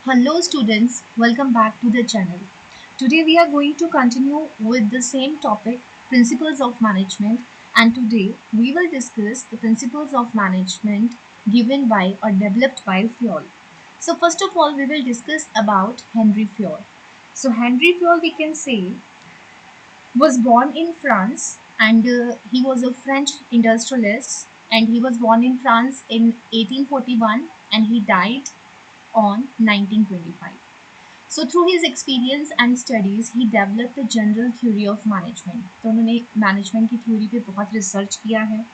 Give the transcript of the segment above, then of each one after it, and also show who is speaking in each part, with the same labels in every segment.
Speaker 1: Hello students, welcome back to the channel. Today we are going to continue with the same topic, principles of management, and today we will discuss the principles of management given by or developed by Fayol. So first of all we will discuss about Henry Fayol. So Henry Fayol we can say was born in France and he was a French industrialist and he was born in France in 1841 and he died on 1925. So through his experience and studies, he developed the general theory of management. तो उन्होंने management की theory पे बहुत research किया है.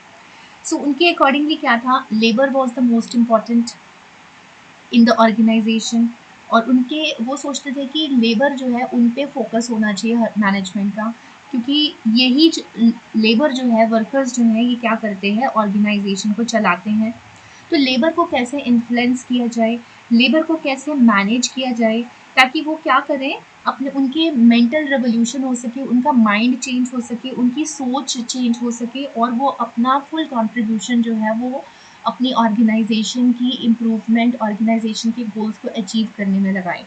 Speaker 1: सो उनके accordingly क्या था, labour was the most important in the organisation. और उनके वो सोचते थे कि लेबर जो है उन पे फोकस होना चाहिए मैनेजमेंट का, क्योंकि यही लेबर जो है, वर्कर्स जो हैं, ये क्या करते हैं, ऑर्गेनाइजेशन को चलाते हैं. तो लेबर को कैसे इन्फ्लुएंस किया जाए, लेबर को कैसे मैनेज किया जाए, ताकि वो क्या करें, अपने उनके मेंटल रेवोल्यूशन हो सके, उनका माइंड चेंज हो सके, उनकी सोच चेंज हो सके और वो अपना फुल कंट्रीब्यूशन जो है वो अपनी ऑर्गेनाइजेशन की इम्प्रूवमेंट, ऑर्गेनाइजेशन के गोल्स को अचीव करने में लगाए.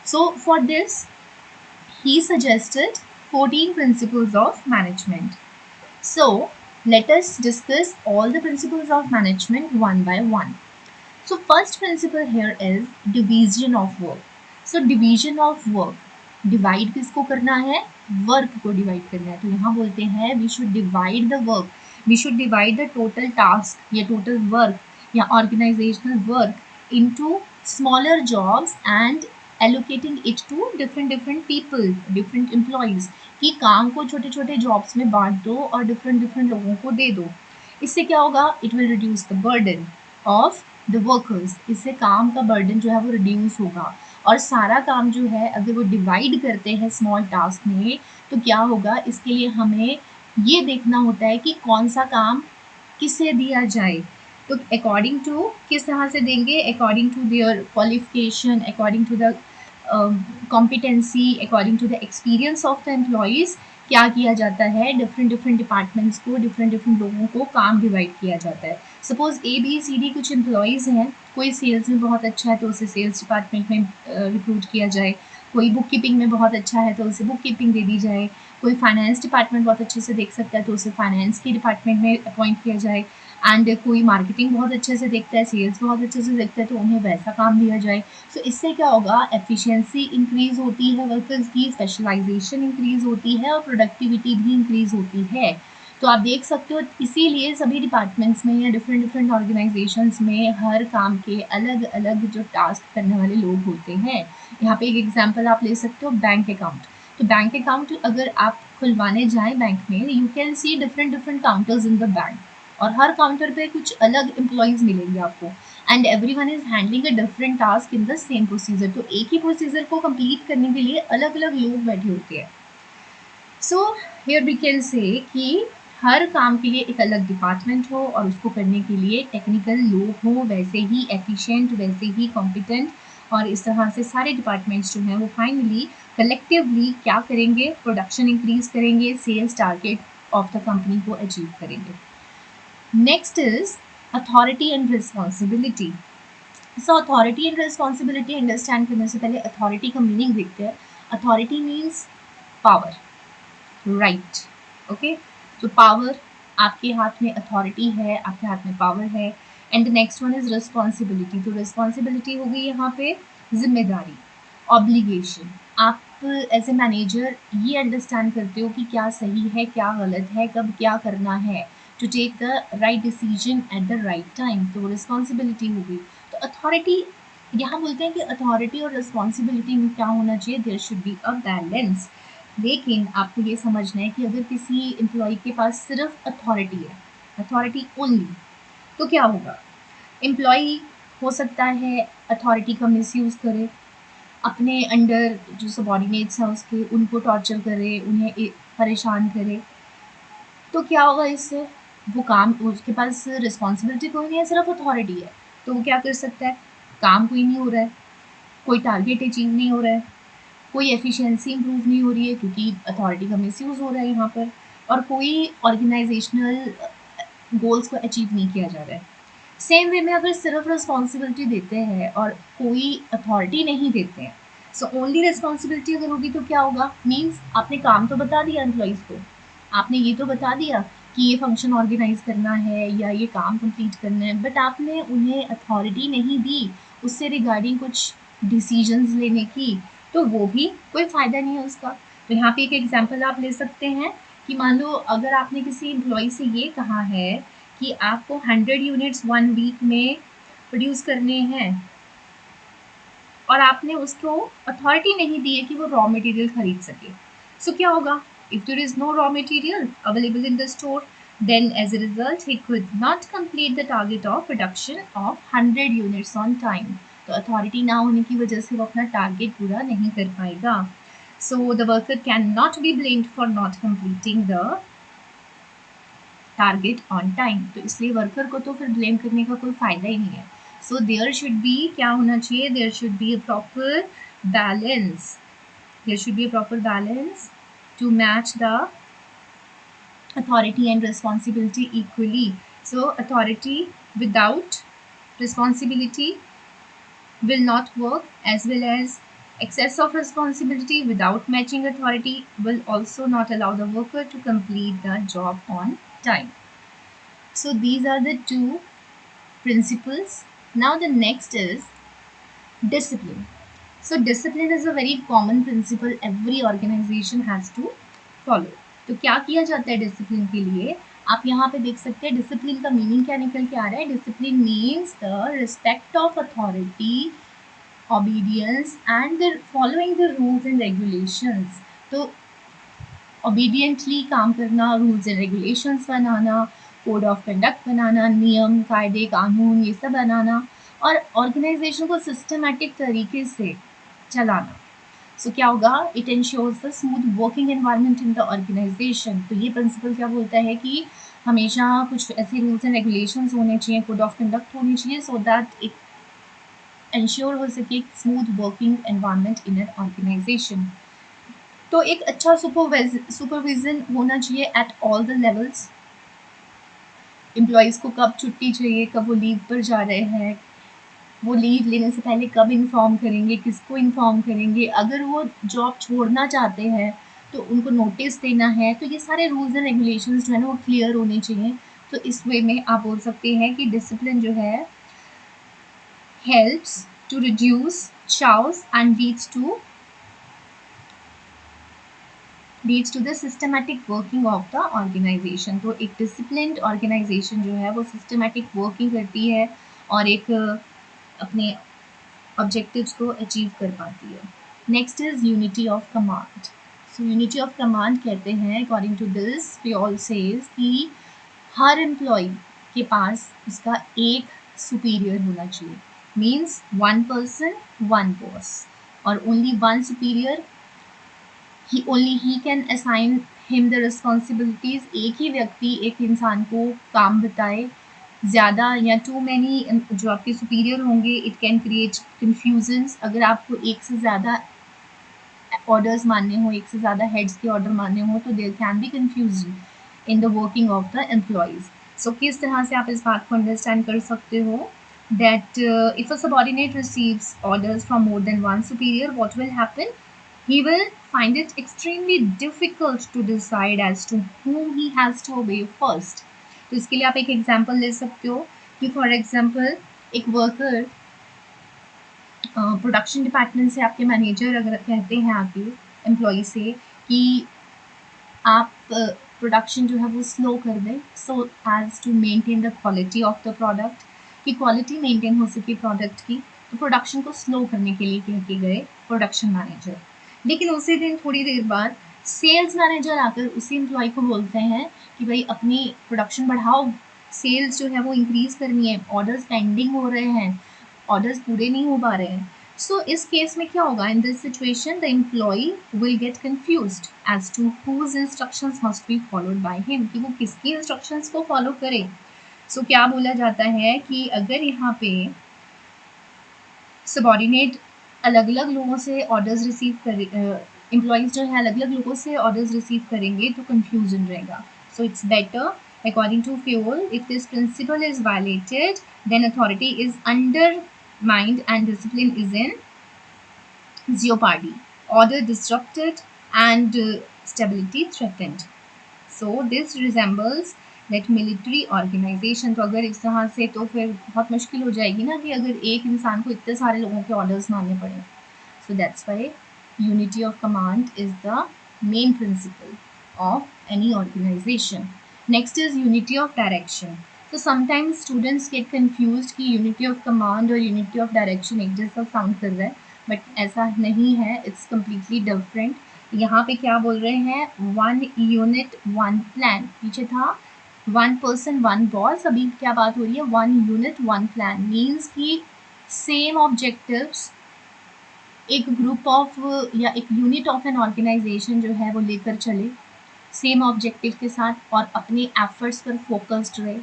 Speaker 1: So for this he suggested 14 principles of management. So let us discuss all the principles of management one by one. So first principle here is division of work. So division of work, divide किसको करना है, work को divide करना है. तो यहाँ बोलते हैं we should divide the work, we should divide the total task या total work या organizational work into smaller jobs and allocating it to different people, different employees, कि काम को छोटे छोटे जॉब्स में बांट दो और डिफरेंट लोगों को दे दो. इससे क्या होगा, it will reduce the burden of the workers. इससे काम का बर्डन जो है वो रिड्यूस होगा. और सारा काम जो है अगर वो डिवाइड करते हैं स्मॉल टास्क में, तो क्या होगा, इसके लिए हमें ये देखना होता है कि कौन सा काम किसे दिया जाए. तो अकॉर्डिंग टू किस तरह से देंगे, according to their qualification, according to the competency, according to the experience of the employees क्या किया जाता है, डिफरेंट डिपार्टमेंट्स को, डिफरेंट लोगों को काम डिवाइड किया जाता है. सपोज ABCD कुछ एम्प्लॉयज़ हैं, कोई सेल्स में बहुत अच्छा है तो उसे सेल्स डिपार्टमेंट में रिक्रूट किया जाए, कोई बुक कीपिंग में बहुत अच्छा है तो उसे बुक कीपिंग दे दी जाए, कोई फाइनेंस डिपार्टमेंट बहुत अच्छे से देख सकता है तो उसे फाइनेंस के डिपार्टमेंट में अपॉइंट किया जाए. एंड कोई मार्केटिंग बहुत अच्छे से देखता है, सेल्स बहुत अच्छे से देखता है तो उन्हें वैसा काम दिया जाए. सो इससे क्या होगा, एफिशिएंसी इंक्रीज होती है वर्कर्स की, स्पेशलाइजेशन इंक्रीज होती है और प्रोडक्टिविटी भी इंक्रीज होती है. तो आप देख सकते हो, इसीलिए सभी डिपार्टमेंट्स में या डिफरेंट ऑर्गेनाइजेशंस में हर काम के अलग अलग जो टास्क करने वाले लोग होते हैं. यहाँ पे एक एग्जांपल आप ले सकते हो, बैंक अकाउंट. तो बैंक अकाउंट अगर आप खुलवाने जाएं बैंक में, you can see different counters in the bank और हर काउंटर पे कुछ अलग एम्प्लॉयज़ मिलेंगे आपको, and everyone is handling a different task in the same procedure. तो एक ही प्रोसीजर को कंप्लीट करने के लिए अलग अलग लोग बैठे होते हैं. सो हियर वी कैन से कि हर काम के लिए एक अलग डिपार्टमेंट हो और उसको करने के लिए टेक्निकल लोग हो, वैसे ही एफिशिएंट, वैसे ही कॉम्पिटेंट. और इस तरह से सारे डिपार्टमेंट्स जो हैं वो फाइनली कलेक्टिवली क्या करेंगे, प्रोडक्शन इंक्रीज करेंगे, sales target of the company को अचीव करेंगे. Next is authority and responsibility. So authority and responsibility understand करने से पहले authority का meaning देखते हैं. Authority means power, right? Okay? So power, आपके हाथ में authority है, आपके हाथ में power है. And the next one is responsibility. तो responsibility होगी यहाँ पे जिम्मेदारी, obligation. आप एज ए मैनेजर ये अंडरस्टैंड करते हो कि क्या सही है, क्या गलत है, कब क्या करना है, to take the right decision at the right time. तो रिस्पॉन्सिबिलिटी होगी. तो अथॉरिटी, यहाँ बोलते हैं कि अथॉरिटी और रिस्पॉन्सिबिलिटी में क्या होना चाहिए, there should be a balance. लेकिन आपको ये समझना है कि अगर किसी एम्प्लॉय के पास सिर्फ अथॉरिटी है, अथॉरिटी ओनली, तो क्या होगा, एम्प्लॉय हो सकता है अथॉरिटी का मिसयूज़ करे, अपने अंडर जो सबॉर्डिनेट्स हैं उसके, उनको टॉर्चर करे, उन्हें परेशान करे. तो क्या होगा इससे, वो काम, उसके पास रिस्पॉन्सिबिलिटी कोई नहीं है, सिर्फ अथॉरिटी है. तो वो क्या कर सकता है, काम कोई नहीं हो रहा है, कोई टारगेट अचीव नहीं हो रहा है, कोई एफिशिएंसी इंप्रूव नहीं हो रही है क्योंकि अथॉरिटी का मिसयूज़ हो रहा है यहाँ पर, और कोई ऑर्गेनाइजेशनल गोल्स को अचीव नहीं किया जा रहा है. सेम वे में अगर सिर्फ रिस्पॉन्सिबिलिटी देते हैं और कोई अथॉरिटी नहीं देते हैं, सो ओनली रिस्पॉन्सिबिलिटी अगर होगी तो क्या होगा, मीन्स आपने काम तो बता दिया एम्प्लॉयज़ को, आपने ये तो बता दिया कि ये फंक्शन ऑर्गेनाइज करना है या ये काम कंप्लीट करना है, बट आपने उन्हें अथॉरिटी नहीं दी उससे रिगार्डिंग कुछ डिसीजंस लेने की, तो वो भी कोई फ़ायदा नहीं है उसका। तो यहाँ पे एक एग्जांपल आप ले सकते हैं कि मान लो अगर आपने किसी एम्प्लॉय से ये कहा है कि आपको 100 यूनिट्स 1 वीक में प्रोड्यूस करने हैं और आपने उसको अथॉरिटी नहीं दी है कि वो रॉ मटेरियल खरीद सके, सो क्या होगा, if there is no raw material available in the store, then as a result he could not complete the target of production of 100 units on time। तो अथॉरिटी ना होने की वजह से वो अपना टारगेट पूरा नहीं कर पाएगा। So the worker can not be blamed for not completing the target on time, तो इसलिए वर्कर को तो फिर ब्लेम करने का कोई फ़ायदा ही नहीं है। सो देयर शुड बी क्या होना चाहिए, there should be a proper balance, there should be a proper balance to match the authority and responsibility equally। So authority without responsibility will not work, as well as excess of responsibility without matching authority will also not allow the worker to complete the job on time। So these are the two principles। Now the next is discipline। So discipline is a very common principle every organization has to follow। तो क्या किया जाता है discipline के लिए, आप यहाँ पे देख सकते हैं डिसिप्लिन का मीनिंग क्या निकल के आ रहा है। Discipline means the respect of authority, obedience and the following the rules and regulations। तो ओबीडियंटली काम करना, रूल्स एंड रेगुलेशंस बनाना, कोड ऑफ कंडक्ट बनाना, नियम कायदे कानून ये सब बनाना और ऑर्गेनाइजेशन को सिस्टमेटिक तरीके से चलाना। सो क्या होगा, it ensures the smooth working environment in the organisation. तो ये प्रिंसिपल क्या बोलता है कि हमेशा कुछ ऐसे रूल्स एंड रेगुलेशंस होने चाहिए, कोड ऑफ कंडक्ट होनी चाहिए, सो दैट इट इंश्योर हो सके smooth working environment in an organisation. तो एक अच्छा सुपरविजन होना चाहिए at all the levels. Employees को कब छुट्टी चाहिए, कब वो लीव पर जा रहे हैं, वो लीव लेने से पहले कब इन्फॉर्म करेंगे, किसको इन्फॉर्म करेंगे, अगर वो जॉब छोड़ना चाहते हैं तो उनको नोटिस देना है। तो ये सारे रूल्स एंड रेगुलेशंस जो है ना वो क्लियर होने चाहिए। तो इस वे में आप बोल सकते हैं कि डिसिप्लिन जो है helps to reduce chaos and leads to the systematic working of the organization। तो एक disciplined organization जो है वो systematic working करती है और एक अपने objectives को achieve कर पाती है। Next is unity of command। So unity of command कहते हैं according to this we all says कि हर employee के पास उसका एक superior होना चाहिए, means one person one boss और only one superior, only he can assign him the responsibilities। एक ही व्यक्ति एक इंसान को काम बताए, ज़्यादा या टू मैनी जो आपके सुपीरियर होंगे इट कैन क्रिएट कन्फ्यूजन्स। अगर आपको एक से ज़्यादा ऑर्डर्स मानने हो, एक से ज़्यादा हेड्स के ऑर्डर मानने हो तो there can be confusion in the working of the employees. So किस तरह से आप इस बात को अंडरस्टैंड कर सकते हो that if a subordinate receives orders from more than one superior, what will happen? He will find it extremely difficult to decide as to whom he has to obey first। तो इसके लिए आप एक example ले सकते हो कि for example एक वर्कर प्रोडक्शन डिपार्टमेंट से आपके मैनेजर अगर कहते हैं आगे एम्प्लॉय से कि आप प्रोडक्शन जो है वो स्लो कर दें so as to maintain the quality of the product, कि क्वालिटी मेंटेन हो सके प्रोडक्ट की, तो प्रोडक्शन को स्लो करने के लिए कह के गए प्रोडक्शन मैनेजर। लेकिन उसी दिन थोड़ी देर बाद सेल्स मैनेजर आकर उसी एम्प्लॉय को बोलते हैं कि भाई अपनी प्रोडक्शन बढ़ाओ, सेल्स जो है वो इंक्रीज़ करनी है, ऑर्डर्स पेंडिंग हो रहे हैं, ऑर्डर्स पूरे नहीं हो पा रहे हैं। सो इस केस में क्या होगा, in this situation the employee will get confused as to whose instructions must be followed by him, कि वो किसकी इंस्ट्रक्शंस को फॉलो करे। सो क्या बोला जाता है कि अगर यहाँ पे सबॉर्डिनेट अलग अलग लोगों से ऑर्डर्स रिसीव करे, एम्प्लॉयज़ जो है अलग अलग लोगों से ऑर्डर्स रिसीव करेंगे तो कन्फ्यूजन रहेगा। So it's better According to Fuel, if this principle is violated, then authority is undermined and discipline is in jeopardy, order disrupted, and stability threatened. So this resembles that military organization. तो अगर इस तरह से तो फिर बहुत मुश्किल हो जाएगी ना कि अगर एक इंसान को इतने सारे लोगों के ऑर्डर्स मानने पड़े. So that's why unity of command is the main principle of any organization. Next is unity of direction. So sometimes students get confused कि unity of command और unity of direction एक जैसा sound कर रहा है, but ऐसा नहीं है, it's completely different. यहाँ पे क्या बोल रहे हैं, one unit one plan. पीछे था one person one boss, अभी क्या बात हो रही है, one unit one plan. Means कि same objectives एक ग्रुप ऑफ या एक यूनिट ऑफ एन ऑर्गेनाइजेशन जो है वो लेकर चले सेम ऑब्जेक्टिव के साथ और अपने एफर्ट्स पर फोकस्ड रहे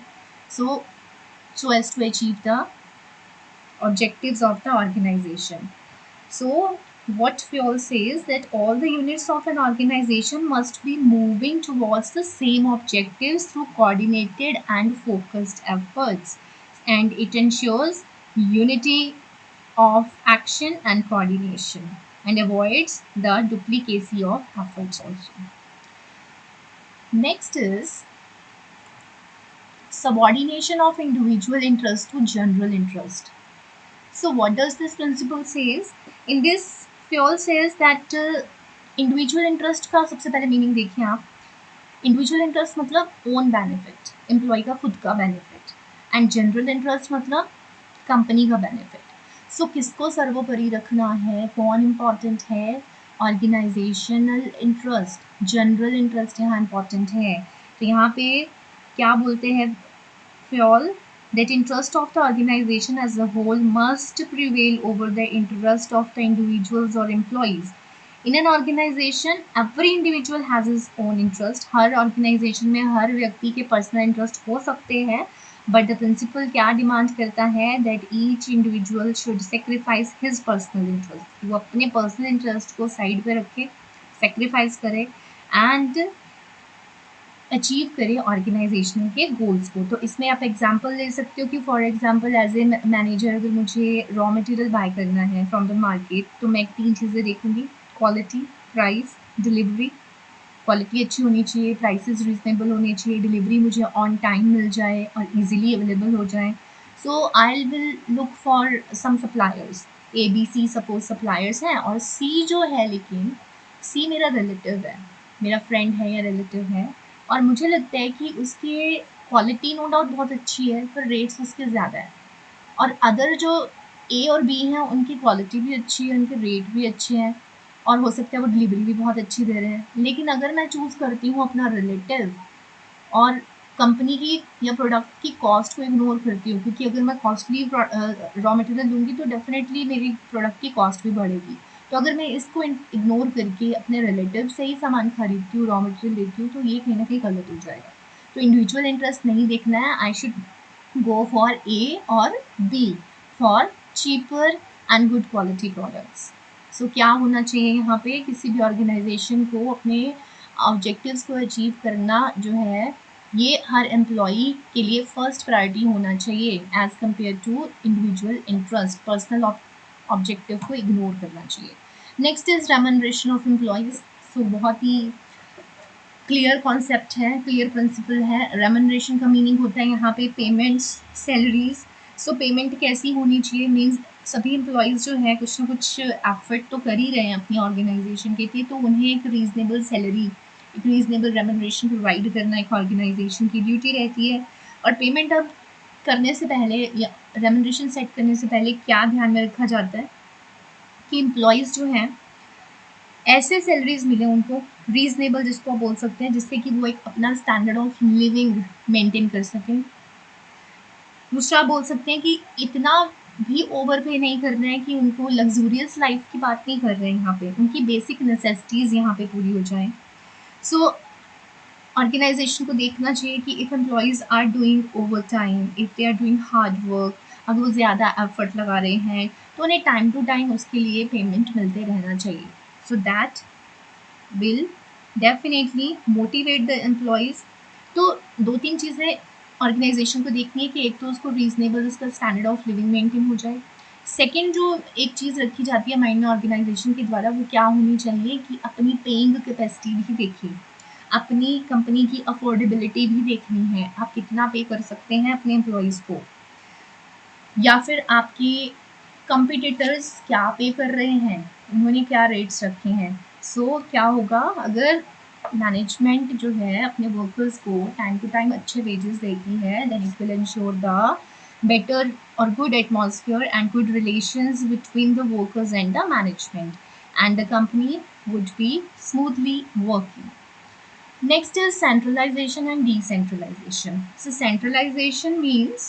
Speaker 1: so as to achieve the objectives of the organization. So what Fuel says that all the units of an organization must be moving towards the same objectives through coordinated and focused efforts, and it ensures unity of action and coordination and avoids the duplicacy of efforts also. Next is subordination of individual interest to general interest. So what does this principle says? In this, Fuel says that individual interest का सबसे पहले meaning देखिए आप. Individual interest मतलब own benefit, employ का खुद का benefit, and general interest मतलब कंपनी का बेनिफिट. सो किसको सर्वोपरि रखना है, कौन इम्पॉर्टेंट है, ऑर्गेनाइजेशनल इंटरेस्ट, जनरल इंटरेस्ट यहाँ इम्पॉर्टेंट है. तो यहाँ पे क्या बोलते हैं Fuel, that interest of the organization as a whole must prevail over the interest of the individuals or employees. In an organization, every individual has his own interest. Her organization में हर व्यक्ति के personal interest हो सकते हैं, but the principle क्या demand करता है that each individual should sacrifice his personal interest. वो अपने personal interest को side पे रखे, sacrifice करे and अचीव करें ऑर्गेनाइजेशन के गोल्स को. तो इसमें आप एग्जांपल ले सकते हो कि for example as a manager अगर मुझे रॉ मटेरियल बाय करना है फ्रॉम द मार्केट तो मैं 3 चीज़ें देखूंगी, क्वालिटी, प्राइस, डिलीवरी. क्वालिटी अच्छी होनी चाहिए, प्राइसेस रीजनेबल होने चाहिए, डिलीवरी मुझे ऑन टाइम मिल जाए और इजीली अवेलेबल हो जाए. So I will look for some suppliers, A B C suppose suppliers हैं, और सी जो है, लेकिन सी मेरा रिलेटिव है, मेरा फ्रेंड है या रिलेटिव है, और मुझे लगता है कि उसकी क्वालिटी नो डाउट बहुत अच्छी है पर रेट्स उसके ज़्यादा है, और अदर जो ए और बी हैं उनकी क्वालिटी भी अच्छी है, उनके रेट भी अच्छे हैं, और हो सकता है वो डिलीवरी भी बहुत अच्छी दे रहे हैं. लेकिन अगर मैं चूज़ करती हूँ अपना रिलेटिव और कंपनी की या प्रोडक्ट की कॉस्ट को इग्नोर करती हूँ, क्योंकि अगर मैं कॉस्टली रॉ मटेरियल दूंगी तो डेफिनेटली मेरी प्रोडक्ट की कॉस्ट भी बढ़ेगी. तो अगर मैं इसको इग्नोर करके अपने रिलेटिव से ही सामान खरीदती हूँ, रॉ मटेरियल लेती हूँ, तो ये कहीं ना कहीं गलत हो जाएगा. तो इंडिविजुअल इंटरेस्ट नहीं देखना है, I should go for A और B for cheaper and good quality products. So क्या होना चाहिए यहाँ पे, किसी भी ऑर्गेनाइजेशन को अपने ऑब्जेक्टिव्स को अचीव करना जो है ये हर एम्प्लॉई के लिए फर्स्ट प्रायोरिटी होना चाहिए as compare to individual interest, personal objective को इग्नोर करना चाहिए. Next is remuneration of employees. So बहुत ही क्लियर कॉन्सेप्ट है, क्लियर प्रिंसिपल है. रेम्यूनरेशन का मीनिंग होता है यहाँ पे पेमेंट्स, सैलरीज. सो पेमेंट कैसी होनी चाहिए, मीन्स सभी एम्प्लॉयज़ जो है कुछ ना कुछ एफर्ट तो कर ही रहे हैं अपनी ऑर्गेनाइजेशन के लिए, तो उन्हें एक रीजनेबल सैलरी, एक रीजनेबल रेम्यूनरेशन प्रोवाइड करना एक ऑर्गेनाइजेशन की ड्यूटी रहती है. और पेमेंट अब करने से पहले या रेम्यूनरेशन सेट करने से पहले क्या ध्यान में रखा जाता है कि एम्प्लॉयज़ जो हैं ऐसे सैलरीज मिले उनको रीजनेबल, जिसको आप बोल सकते हैं, जिससे कि वो एक अपना स्टैंडर्ड ऑफ लिविंग मेंटेन कर सकें. दूसरा बोल सकते हैं कि इतना भी ओवर पे नहीं करना है कि उनको लग्जूरियस लाइफ की बात नहीं कर रहे हैं यहाँ पे, उनकी बेसिक नेसेसिटीज़ यहाँ पे पूरी हो जाएं. सो ऑर्गेनाइजेशन को देखना चाहिए कि if employees are doing overtime, if they are doing hard work, अगर वो ज़्यादा एफर्ट लगा रहे हैं तो उन्हें टाइम टू टाइम उसके लिए पेमेंट मिलते रहना चाहिए. So that will definitely motivate the employees तो 2-3 चीज़ें ऑर्गेनाइजेशन को देखनी है कि एक तो उसको रीज़नेबल उसका स्टैंडर्ड ऑफ लिविंग मेंटेन हो जाए। सेकंड जो एक चीज़ रखी जाती है माइंड में ऑर्गेनाइजेशन के द्वारा वो क्या होनी चाहिए कि अपनी पेइंग कैपेसिटी भी देखिए, अपनी कंपनी की अफोर्डेबिलिटी भी देखनी है, आप कितना पे कर सकते हैं अपने एम्प्लॉइज़ को, या फिर आपकी कंपटीटर्स क्या पे कर रहे हैं, उन्होंने क्या रेट्स रखे हैं। सो क्या होगा अगर मैनेजमेंट जो है अपने वर्कर्स को टाइम टू टाइम अच्छे वेजेस देती है, then it will ensure the better or good atmosphere and good relations between the workers and the management, and the company would be smoothly working. Next is centralization and decentralization. So centralization means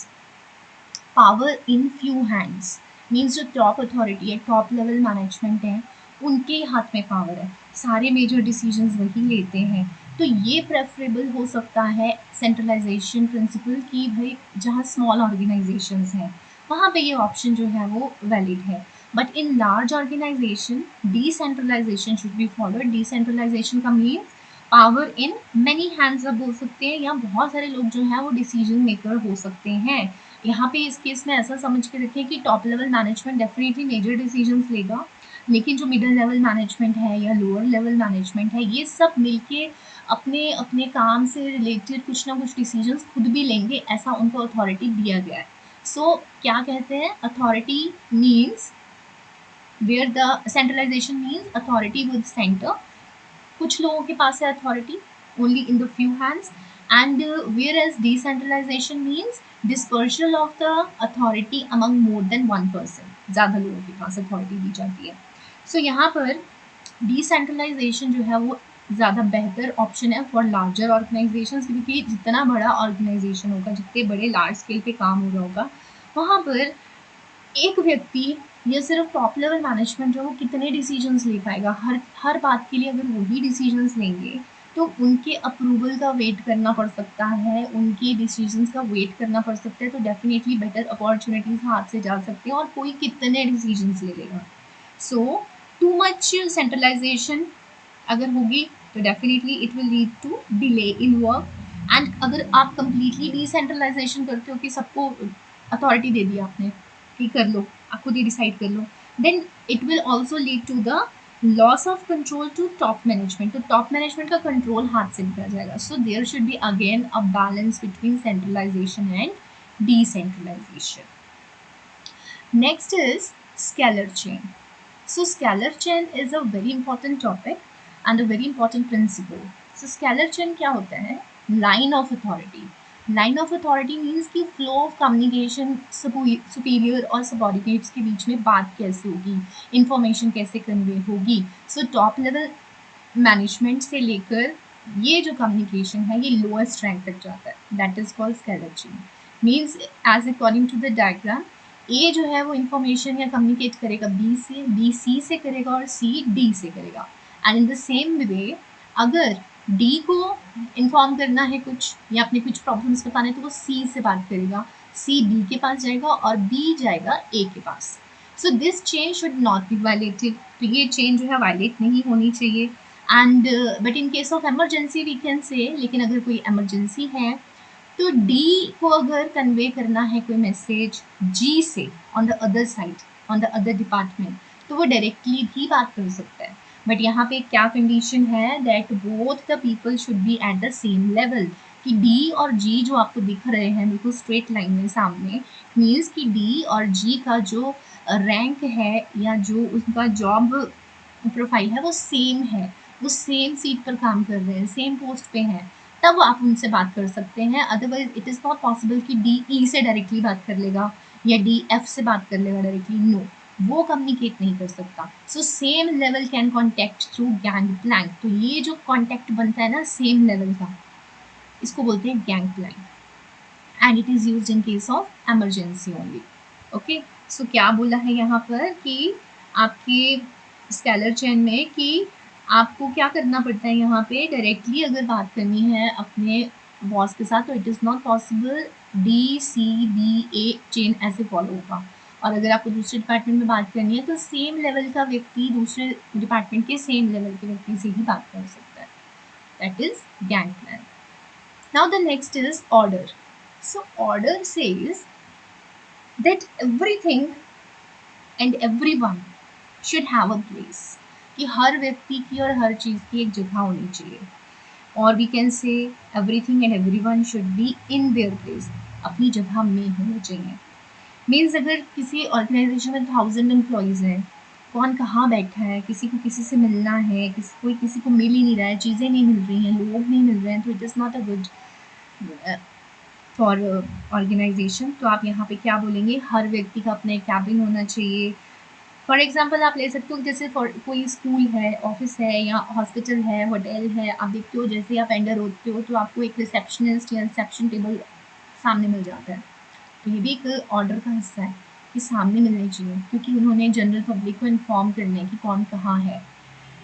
Speaker 1: power in few hands, means जो top authority है, top level management है, उनके हाथ में power है, सारे major decisions वही लेते हैं। तो ये प्रेफरेबल हो सकता है सेंट्रलाइजेशन प्रिंसिपल की, भाई जहाँ स्मॉल ऑर्गेनाइजेशंस हैं वहाँ पे ये ऑप्शन जो है वो वैलिड है। But in large organisation decentralisation should be followed. Decentralisation का means power in many hands आप बोल सकते हैं, या बहुत सारे लोग जो हैं वो डिसीजन मेकर हो सकते हैं। यहाँ पे इस केस में ऐसा समझ के रखें कि top level management definitely major decisions लेगा, लेकिन जो मिडिल लेवल मैनेजमेंट है या लोअर लेवल मैनेजमेंट है ये सब मिलके अपने अपने काम से रिलेटेड कुछ ना कुछ डिसीजंस खुद भी लेंगे, ऐसा उनको अथॉरिटी दिया गया है। सो क्या कहते हैं, authority means where the centralisation means authority with centre, कुछ लोगों के पास है authority only in the few hands, and whereas decentralization means dispersal of the authority among more than one person, ज़्यादा लोगों के पास अथॉरिटी दी जाती है। सो यहाँ पर डिसेंट्रलाइजेशन जो है वो ज़्यादा बेहतर ऑप्शन है फॉर लार्जर ऑर्गेनाइजेशंस, क्योंकि जितना बड़ा ऑर्गेनाइजेशन होगा, जितने बड़े लार्ज स्केल पे काम हो रहा होगा, वहाँ पर एक व्यक्ति या सिर्फ टॉप लेवल मैनेजमेंट जो वो कितने डिसीजंस ले पाएगा, हर हर बात के लिए अगर वही डिसीजंस लेंगे तो उनके अप्रूवल का वेट करना पड़ सकता है, उनके डिसीजंस का वेट करना पड़ सकता है, तो डेफिनेटली बेटर अपॉर्चुनिटीज हाथ से जा सकते हैं और कोई कितने डिसीजंस ले लेगा। सो टू मच सेंट्रलाइजेशन अगर होगी तो definitely it will lead to delay in work, and अगर आप कंप्लीटली डिसेंट्रलाइजेशन करते हो कि सबको अथॉरिटी दे दी आपने कि कर लो, आप खुद ही डिसाइड कर लो, then it will also lead to the loss of control to top management, तो टॉप मैनेजमेंट का कंट्रोल हाथ से निकल जाएगा। So there should be again a balance between centralisation and decentralisation. Next is scalar chain. So scalar chain is a very important topic and a very important principle. So scalar chain क्या होता है? Line of authority. Line of authority means कि flow of communication superior और subordinates के बीच में बात कैसे होगी, information कैसे convey होगी. So top level management से लेकर ये जो communication है ये lowest rank तक जाता है. That is called scalar chain. Means as according to the diagram, ए जो है वो इंफॉर्मेशन या कम्युनिकेट करेगा बी से, बी सी से करेगा और सी डी से करेगा। And in the same way अगर डी को इन्फॉर्म करना है कुछ या अपने कुछ प्रॉब्लम्स बताने तो वो सी से बात करेगा, सी बी के पास जाएगा और बी जाएगा ए के पास। So this chain should not be violated, तो ये चेन जो है वायलेट नहीं होनी चाहिए। And but in case of emergency we can say, लेकिन अगर कोई एमरजेंसी है तो डी को अगर कन्वे करना है कोई मैसेज जी से on the other side, on the other department, तो वो डायरेक्टली भी बात कर सकता है। बट यहाँ पे क्या कंडीशन है, that both the people should be at the same level, कि डी और जी जो आपको दिख रहे हैं बिल्कुल स्ट्रेट लाइन में सामने, मीन्स कि डी और जी का जो रैंक है या जो उसका जॉब प्रोफाइल है वो सेम है, वो सेम सीट पर काम कर रहे हैं, सेम पोस्ट पे हैं, तब आप उनसे बात कर सकते हैं। Otherwise it is not possible कि डी ई से डायरेक्टली बात कर लेगा या डी एफ से बात कर लेगा डायरेक्टली, नो, वो कम्युनिकेट नहीं कर सकता। So same level can contact through gangplank, तो ये जो कॉन्टेक्ट बनता है ना सेम लेवल का, इसको बोलते हैं gang plank, and it is use in case of emergency only. Okay, so क्या बोला है यहाँ पर कि आपके स्केलर चेन में कि आपको क्या करना पड़ता है, यहाँ पे डायरेक्टली अगर बात करनी है अपने बॉस के साथ तो it is not possible, D C B A chain ऐसे फॉलो होगा। और अगर आपको दूसरे डिपार्टमेंट में बात करनी है तो सेम लेवल का व्यक्ति दूसरे डिपार्टमेंट के सेम लेवल के व्यक्ति से ही बात कर सकता है, that is gang plan. Now the next is order. So order says that everything and everyone should have a place, कि हर व्यक्ति की और हर चीज़ की एक जगह होनी चाहिए. और we can say everything and everyone should be in their place, अपनी जगह में होने चाहिए. मीन्स अगर किसी ऑर्गेनाइजेशन में 1000 एम्प्लॉयज़ हैं, कौन कहाँ बैठा है, किसी को किसी से मिलना है, कोई किसी को मिल ही नहीं रहा है, चीज़ें नहीं मिल रही हैं, लोग नहीं मिल रहे हैं, तो it is not a good for organisation. तो आप यहाँ पे क्या बोलेंगे, हर व्यक्ति का अपना एक कैबिन होना चाहिए. फॉर एग्जाम्पल आप ले सकते हो, जैसे फॉर कोई स्कूल है, ऑफिस है या हॉस्पिटल है, होटल है, आप देखते हो जैसे ही आप एंटर होते हो तो आपको एक रिसेप्शनिस्ट या रिसेप्शन टेबल सामने मिल जाता है. तो ये भी एक ऑर्डर का हिस्सा है कि सामने मिलनी चाहिए, क्योंकि उन्होंने जनरल पब्लिक को इन्फॉर्म करना है कि कौन कहाँ है.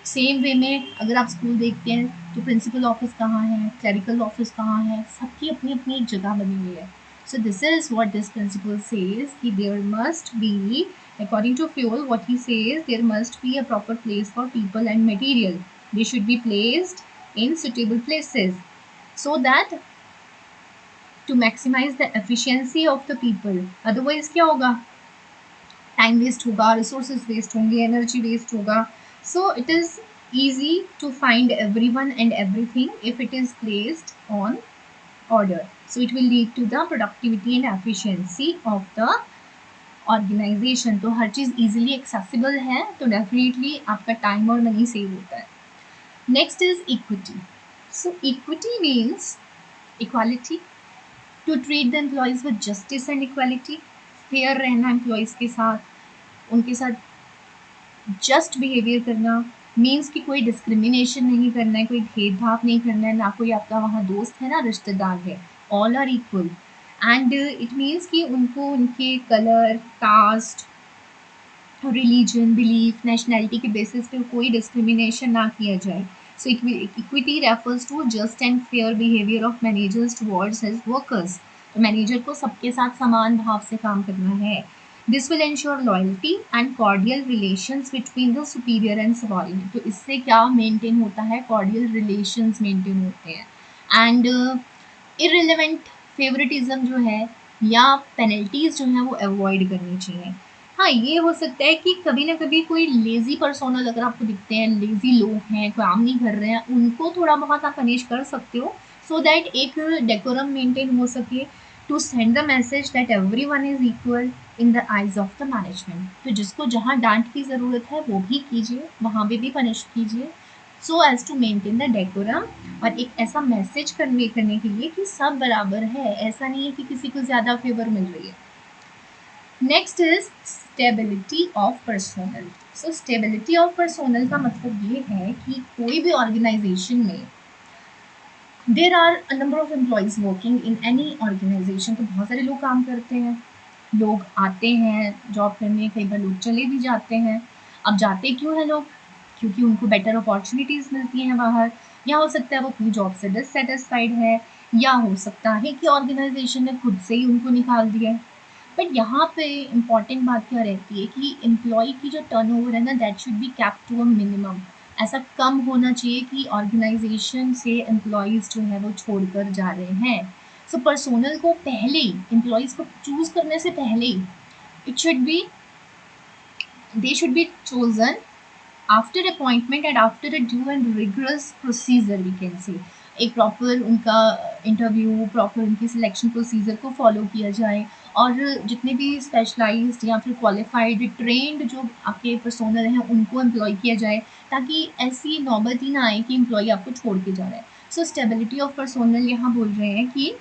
Speaker 1: सेम वे में अगर आप स्कूल देखते हैं तो प्रिंसिपल ऑफिस कहाँ है, क्लरिकल ऑफिस कहाँ है, सबकी अपनी अपनी एक जगह बनी हुई है. So this is what this principle says, कि there must be, according to Fuel, what he says, there must be a proper place for people and material. They should be placed in suitable places so that to maximize the efficiency of the people. Otherwise क्या होगा, time waste होगा, resources waste होंगे, energy waste होगा. So it is easy to find everyone and everything if it is placed on order. So it will lead to the productivity and efficiency of the organization. तो हर चीज़ easily accessible है तो definitely आपका time और money save होता है. Next is equity. So equity means equality, to treat the employees with justice and equality. Fair रहना employees के साथ, उनके साथ जस्ट बिहेवियर करना. मीन्स कि कोई डिस्क्रिमिनेशन नहीं करना है, कोई भेदभाव नहीं करना है, ना कोई आपका वहाँ दोस्त है ना रिश्तेदार है, all are equal. And it means कि उनको उनके colour, caste, religion, belief, nationality के बेसिस पे कोई डिस्क्रिमिनेशन ना किया जाए. So equity refers to just and fair behaviour of managers towards his workers. तो मैनेजर को सबके साथ समान भाव से काम करना है. This will ensure loyalty and cordial relations between the superior and subordinate. तो इससे क्या मेंटेन होता है, कॉर्डियल रिलेशंस मेंटेन होते हैं. एंड इररिलेवेंट फेवरेटिज्म जो है या पेनल्टीज जो है वो अवॉइड करनी चाहिए. हाँ, ये हो सकता है कि कभी ना कभी कोई लेज़ी पर्सोनल अगर आपको दिखते हैं, लेज़ी लोग हैं, काम नहीं कर रहे हैं, उनको थोड़ा बहुत आप पनिश कर सकते हो सो दैट एक डेकोरम मेंटेन हो सके, to send the message that everyone is equal in the eyes of the management. तो जिसको जहाँ डांट की ज़रूरत है वो भी कीजिए, वहाँ पे भी पनिश कीजिए, so as to maintain the decorum. और एक ऐसा मैसेज कन्वे करने के लिए कि सब बराबर है, ऐसा नहीं है कि किसी को ज़्यादा फेवर मिल रही है. Next is stability of personnel. So stability of personnel का मतलब ये है कि कोई भी ऑर्गेनाइजेशन में there are a number of employees working in any organisation. तो बहुत सारे लोग काम करते हैं, लोग आते हैं जॉब करने, कई बार लोग चले भी जाते हैं. अब जाते क्यों हैं लोग, क्योंकि उनको बेटर अपॉर्चुनिटीज़ मिलती हैं बाहर, या हो सकता है वो अपनी जॉब से डिससेटिस्फाइड है, या हो सकता है कि ऑर्गेनाइजेशन ने खुद से ही उनको निकाल दिया है. बट यहाँ पे इम्पॉर्टेंट बात क्या रहती है कि एम्प्लॉय की जो टर्नओवर है ना, that should be kept to a minimum. ऐसा कम होना चाहिए कि ऑर्गेनाइजेशन से एम्प्लॉयज़ जो है वो छोड़कर जा रहे हैं. सो पर्सोनल को पहले ही, एम्प्लॉयज़ को चूज़ करने से पहले ही, it should be, they should be chosen after appointment and after a due and rigorous procedure, we can say. एक प्रॉपर उनका इंटरव्यू, प्रॉपर उनकी सिलेक्शन प्रोसीजर को फॉलो किया जाए, और जितने भी स्पेशलाइज्ड या फिर क्वालिफाइड ट्रेंड जो आपके पर्सोनल हैं उनको एम्प्लॉय किया जाए, ताकि ऐसी नौबत ही ना आए कि एम्प्लॉय आपको छोड़ के जा रहा है. सो स्टेबिलिटी ऑफ पर्सोनल यहाँ बोल रहे हैं कि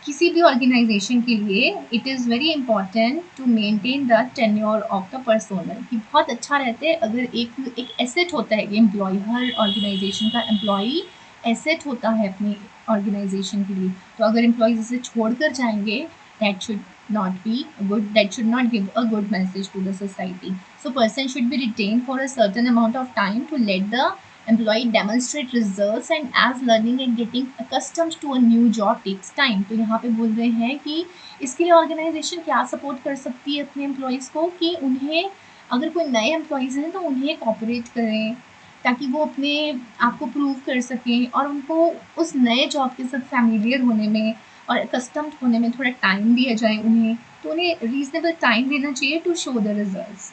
Speaker 1: किसी भी ऑर्गेनाइजेशन के लिए it is very important to maintain the tenure of the personnel. कि बहुत अच्छा रहता है अगर एक एसेट होता है कि एम्प्लॉय, हर ऑर्गेनाइजेशन का एम्प्लॉय एसेट होता है अपनी ऑर्गेनाइजेशन के लिए. तो अगर एम्प्लॉयज इसे छोड़ कर जाएंगे, that should not be good, that should not give a good message to the society. So person should be retained for a certain amount of time to let the employee demonstrate results, and as learning and getting accustomed to a new job takes time. तो यहाँ पे बोल रहे हैं कि इसके लिए organisation क्या सपोर्ट कर सकती है अपने एम्प्लॉयज़ को, कि उन्हें, अगर कोई नए एम्प्लॉयज़ हैं तो उन्हें कॉपरेट करें, ताकि वो अपने आप को प्रूव कर सकें और उनको उस नए जॉब के साथ फ़ैमिलियर होने में और कस्टम्ड होने में थोड़ा टाइम दिया जाए उन्हें, तो उन्हें रीज़नेबल टाइम देना चाहिए to show the results.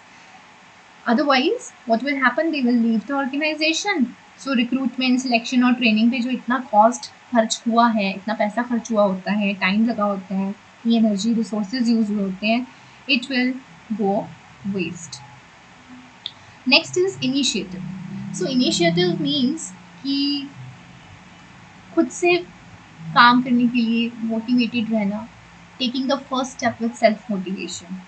Speaker 1: Otherwise what will happen, they will leave the organisation. So recruitment, selection और ट्रेनिंग पे जो इतना कॉस्ट खर्च हुआ है, इतना पैसा खर्च हुआ होता है, टाइम लगा होता है, ये एनर्जी रिसोर्सेज यूज हुए होते हैं, it will go waste. Next is initiative. So initiative means कि खुद से काम करने के लिए मोटिवेटेड रहना, taking the first step with self motivation.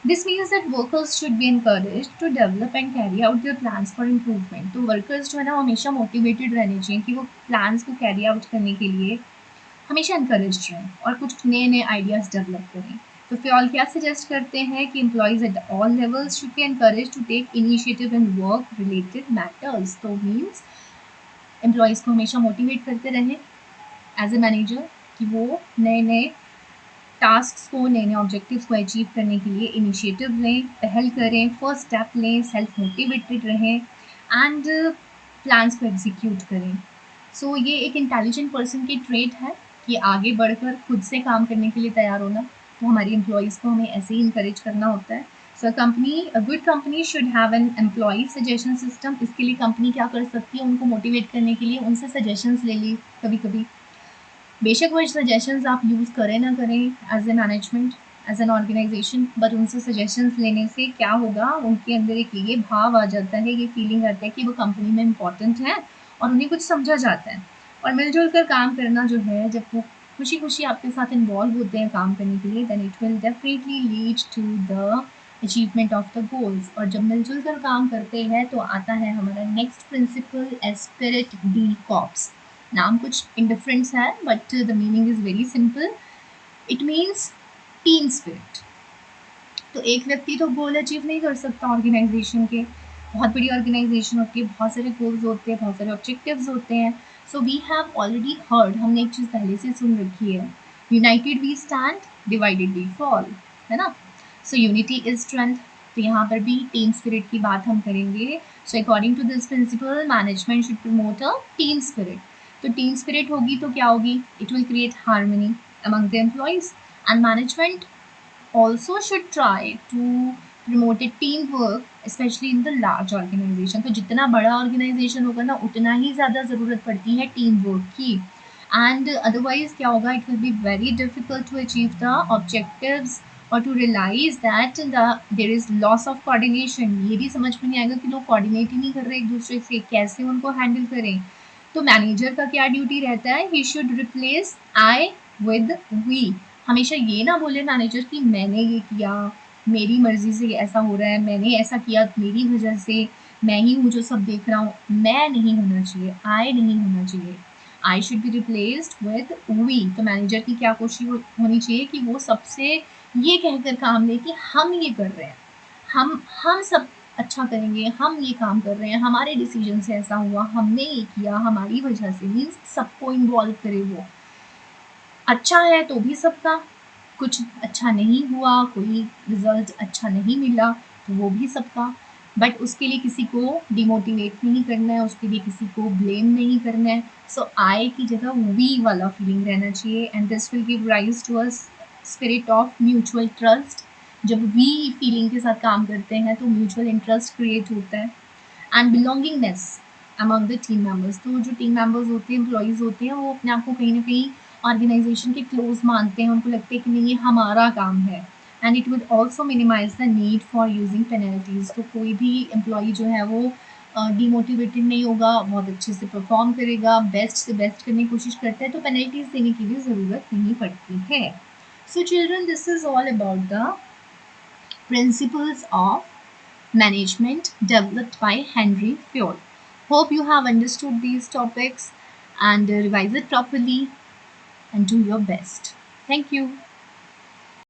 Speaker 1: This means that workers should be encouraged to develop and carry out their plans for improvement. तो workers जो है ना हमेशा मोटिवेटेड रहने चाहिए कि वो प्लान्स को कैरी आउट करने के लिए हमेशा encouraged रहें और कुछ नए नए आइडियाज़ डेवलप करें। तो फ्योल क्या सजेस्ट करते हैं कि employees at all levels should be encourage to take initiative in work related matters. तो मीन्स एम्प्लॉयज़ को हमेशा मोटिवेट करते रहें एज ए मैनेजर कि वो नए नए टास्क्स को, नए नए ऑब्जेक्टिव्स को अचीव करने के लिए इनिशिएटिव लें, पहल करें, फर्स्ट स्टेप लें, सेल्फ मोटिवेटेड रहें एंड प्लान्स को एग्जीक्यूट करें। सो ये एक इंटेलिजेंट पर्सन की ट्रेट है कि आगे बढ़कर खुद से काम करने के लिए तैयार होना। तो हमारी एम्प्लॉयज़ को हमें ऐसे ही इंकरेज करना होता है। So a good company should have an employee suggestion system. इसके लिए कंपनी क्या कर सकती है, उनको मोटिवेट करने के लिए उनसे सजेशंस ले ली कभी कभी। बेशक वो सजेशंस आप यूज़ करें ना करें as a management, as an organisation, but उनसे सजेशंस लेने से क्या होगा, उनके अंदर एक ये भाव आ जाता है, ये फीलिंग आता है कि वो कंपनी में इम्पॉर्टेंट है और उन्हें कुछ समझा जाता है। और मिलजुल कर काम करना जो है, जब वो खुशी खुशी आपके साथ इन्वॉल्व होते हैं काम करने के लिए, then it will definitely lead to the achievement of the goals. और जब मिलजुल कर काम करते हैं तो आता है हमारा next principle, Spirit D cops. नाम कुछ इंडिफरेंस है but the meaning is very simple. It means team spirit. तो एक व्यक्ति तो गोल अचीव नहीं कर सकता ऑर्गेनाइजेशन के, बहुत बड़ी ऑर्गेनाइजेशन होती है, बहुत सारे गोल्स होते हैं, बहुत सारे ऑब्जेक्टिव्स होते हैं। So we have already heard, हमने एक चीज़ पहले से सुन रखी है, united we stand, divided we fall, है ना। So unity is strength. तो यहाँ पर भी टीम स्पिरिट की बात हम करेंगे। So according to this principle, management should promote a team spirit. तो टीम स्पिरिट होगी तो क्या होगी, it will create harmony among the employees, and management also should try to promote a teamwork, especially in the large organization। तो जितना बड़ा organisation होगा ना, उतना ही ज़्यादा ज़रूरत पड़ती है टीम वर्क की। एंड अदरवाइज क्या होगा, it will be very difficult to achieve the objectives और to realise that there is loss of coordination. ये भी समझ में नहीं आएगा कि लोग कोऑर्डिनेट ही नहीं कर रहे एक दूसरे से, कैसे उनको हैंडल करें। तो मैनेजर का क्या ड्यूटी रहता है, he should replace I with we. हमेशा ये ना बोले मैनेजर कि मैंने ये किया, मेरी मर्जी से ऐसा हो रहा है, मैंने ऐसा किया मेरी वजह से, मैं ही हूँ जो सब देख रहा हूँ। मैं नहीं होना चाहिए, आई नहीं होना चाहिए। I should be replaced with we. तो मैनेजर की क्या कोशिश होनी चाहिए कि वो सबसे ये कहकर काम ले कि हम ये कर रहे हैं, हम सब अच्छा करेंगे, हम ये काम कर रहे हैं, हमारे डिसीजन से ऐसा हुआ, हमने ये किया, हमारी वजह से। मीन्स सबको इन्वॉल्व करे वो। अच्छा है तो भी सबका, कुछ अच्छा नहीं हुआ, कोई रिजल्ट अच्छा नहीं मिला, तो वो भी सबका। बट उसके लिए किसी को डिमोटिवेट नहीं करना है, उसके लिए किसी को ब्लेम नहीं करना है। सो आई की जगह वी वाला फीलिंग रहना चाहिए, and this will give rise to a spirit of mutual trust. जब वी फीलिंग के साथ काम करते हैं तो म्यूचुअल इंटरेस्ट क्रिएट होता है and belongingness among the team members. तो जो टीम मेंबर्स होते हैं, एम्प्लॉयज़ होते हैं, वो अपने आप को कहीं ना कहीं ऑर्गेनाइजेशन के क्लोज मानते हैं, उनको लगता है कि नहीं ये हमारा काम है। And it would also minimize the need for using penalties. तो कोई भी एम्प्लॉय जो है वो डीमोटिवेटेड नहीं होगा, बहुत अच्छे से परफॉर्म करेगा, बेस्ट से बेस्ट करने की कोशिश करता है, तो पेनल्टीज देने की भी ज़रूरत नहीं पड़ती है। So children, this is all about the principles of management developed by Henry Ford. Hope you have understood these topics and revise it properly and do your best. Thank you.